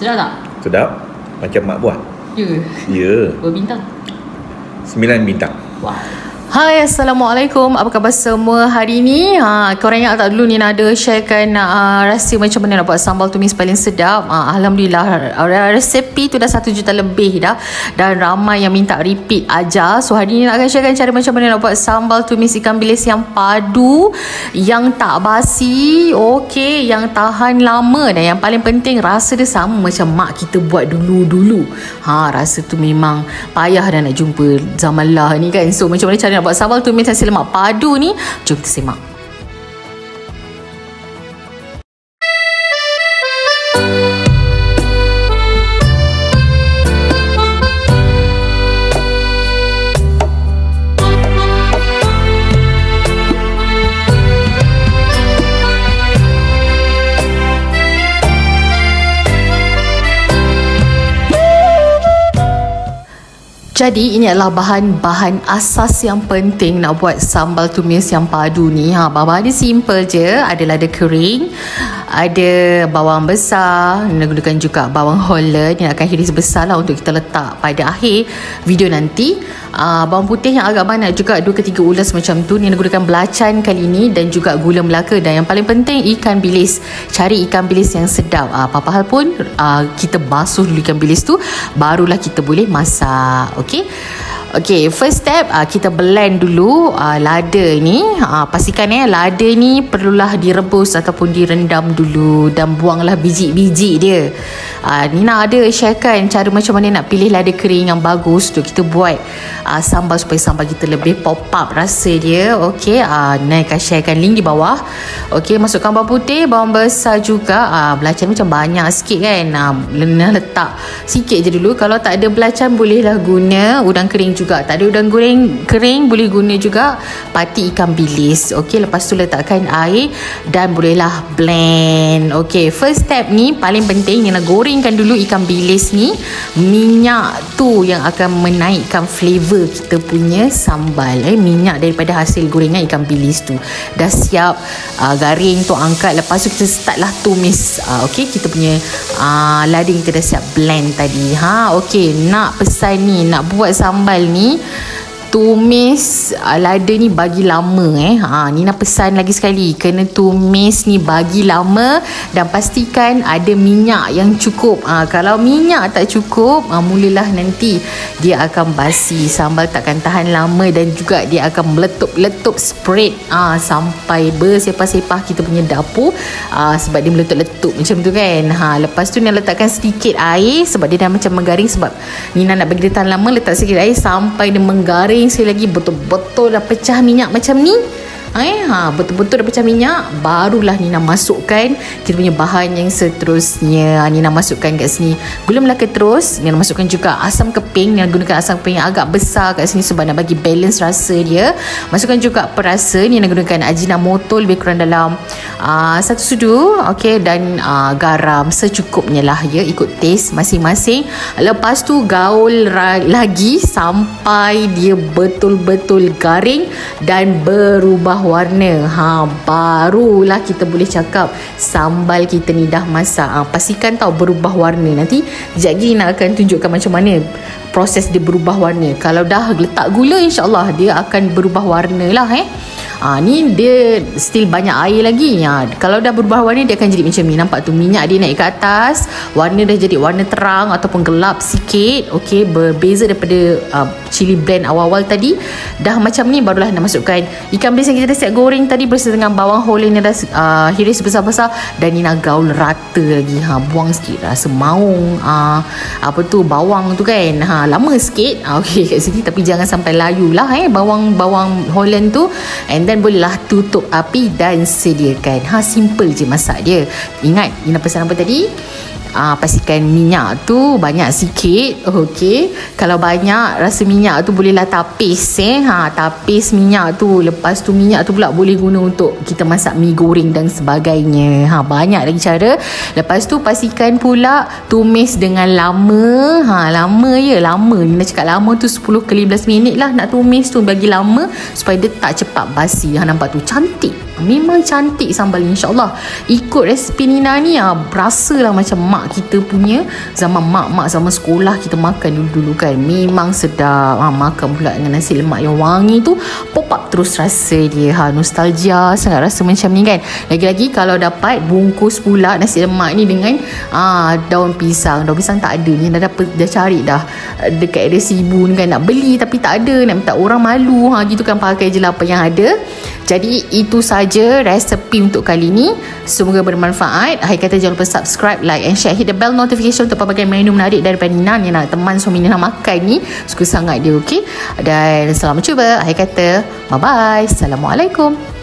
Sedap tak? Sedap. Macam mak buat. Ya. Ya. Berapa bintang? 9 bintang. Wah. Hai, Assalamualaikum. Apa khabar semua hari ni? Korang ingat tak dulu Nina ada sharekan rasa macam mana nak buat sambal tumis paling sedap. Alhamdulillah, resepi tu dah 1 juta lebih dah. Dan ramai yang minta repeat aja. So hari ni nak akan sharekan cara macam mana nak buat sambal tumis ikan bilis yang padu, yang tak basi, okey, yang tahan lama. Dan yang paling penting, rasa dia sama macam mak kita buat dulu-dulu. Rasa tu memang payah dah nak jumpa zaman lah ni kan. So macam mana cara nak buat sambal tumis nasi lemak padu ni? Jom kita simak. Jadi ini adalah bahan-bahan asas yang penting nak buat sambal tumis yang padu ni. Bahan dia simple je. Ada lada kering, ada bawang besar, nak gunakan juga bawang Holland yang akan hiris besar lah untuk kita letak pada akhir video nanti. Bawang putih yang agak banyak juga, 2 ke 3 ulas macam tu. Ni nak gunakan belacan kali ni dan juga gula Melaka. Dan yang paling penting ikan bilis. Cari ikan bilis yang sedap. Apa-apa hal pun kita basuh dulu ikan bilis tu, barulah kita boleh masak. Okay, first step kita blend dulu lada ni. Pastikan lada ni perlulah direbus ataupun direndam dulu dan buanglah biji-biji dia. Nina ada sharekan cara macam mana nak pilih lada kering yang bagus untuk kita buat sambal supaya sambal kita lebih pop up rasa dia. Okay, Nina akan sharekan link di bawah. Okay, masukkan bawang putih, bawang besar juga. Belacan macam banyak sikit kan. Nina letak sikit je dulu. Kalau tak ada belacan bolehlah guna udang kering juga. Tak ada udang goreng kering boleh guna juga pati ikan bilis. Okey, lepas tu letakkan air dan bolehlah blend. Okey, first step ni paling penting, ni nak gorengkan dulu ikan bilis ni. Minyak tu yang akan menaikkan flavor kita punya sambal. Minyak daripada hasil gorengan ikan bilis tu. Dah siap garing tu, angkat. Lepas tu kita start lah tumis. Okey, kita punya lada kita dah siap blend tadi. Okey, nak pesan ni, nak buat sambal ni, tumis lada ni bagi lama. Nina pesan lagi sekali, kena tumis ni bagi lama dan pastikan ada minyak yang cukup. Kalau minyak tak cukup, mulalah nanti dia akan basi, sambal takkan tahan lama dan juga dia akan meletup-letup spread sampai bersepah-sepah kita punya dapur, sebab dia meletup-letup macam tu kan. Lepas tu Nina letakkan sedikit air sebab dia dah macam menggaring, sebab Nina nak bagi dia tahan lama. Letak sikit air sampai dia menggaring sekali lagi, betul-betul dah pecah minyak macam ni. Betul-betul dah pecah minyak, barulah Nina masukkan kita punya bahan yang seterusnya. Nina masukkan kat sini gula Melaka terus. Nina masukkan juga asam keping. Nina gunakan asam keping yang agak besar kat sini sebab nak bagi balance rasa dia. Masukkan juga perasa. Nina gunakan Ajinomoto lebih kurang dalam 1 sudu. Okey, dan garam secukupnya lah ya, ikut taste masing-masing. Lepas tu gaul lagi sampai dia betul-betul garing dan berubah warna. Barulah kita boleh cakap sambal kita ni dah masak. Pastikan tahu berubah warna. Nanti sekejap lagi nak akan tunjukkan macam mana proses dia berubah warna. Kalau dah letak gula, insyaAllah dia akan berubah warna lah. Ni dia still banyak air lagi. Kalau dah berubah warna, dia akan jadi macam ni. Nampak tu minyak dia naik ke atas, warna dah jadi warna terang ataupun gelap sikit. Okey, berbeza daripada chili blend awal-awal tadi. Dah macam ni, barulah nak masukkan ikan bilis yang kita dah siap goreng tadi bersama dengan bawang Holland yang dah hiris besar-besar, dan ni nak gaul rata lagi. Buang sikit rasa maung bawang tu kan. Lama sikit. Okey, kat sini, tapi jangan sampai layu lah bawang Holland tu. And then bolehlah tutup api dan sediakan. Simple je masak dia. Ingat, Nina pesan apa tadi? Pastikan minyak tu banyak sikit. Okey, kalau banyak rasa minyak tu bolehlah tapis tapis minyak tu. Lepas tu minyak tu pula boleh guna untuk kita masak mi goreng dan sebagainya. Banyak lagi cara. Lepas tu pastikan pula tumis dengan lama. Lama ni nak cakap lama tu 10 ke 15 minit lah nak tumis tu, bagi lama supaya dia tak cepat basi. Nampak tu, cantik. Memang cantik sambal ni, insyaAllah. Ikut resipi Nina ni, berasa lah macam mak mak kita punya, zaman mak-mak, zaman sekolah kita makan dulu-dulu kan, memang sedap. Makan pula dengan nasi lemak yang wangi tu, pop up terus rasa dia. Nostalgia sangat rasa macam ni kan. Lagi-lagi kalau dapat bungkus pula nasi lemak ni dengan daun pisang. Daun pisang tak ada ni, dah cari dah dekat area Sibu ni kan, nak beli tapi tak ada, nak minta orang malu gitu kan, pakai je lah apa yang ada. Jadi itu saja resepi untuk kali ni, semoga bermanfaat. Akhir kata jangan lupa subscribe, like and share, hit the bell notification untuk pelbagai menu menarik daripada Nina yang nak teman suami Nina makan ni. Suka sangat dia, okey. Dan selamat cuba. Akhir kata bye bye, assalamualaikum.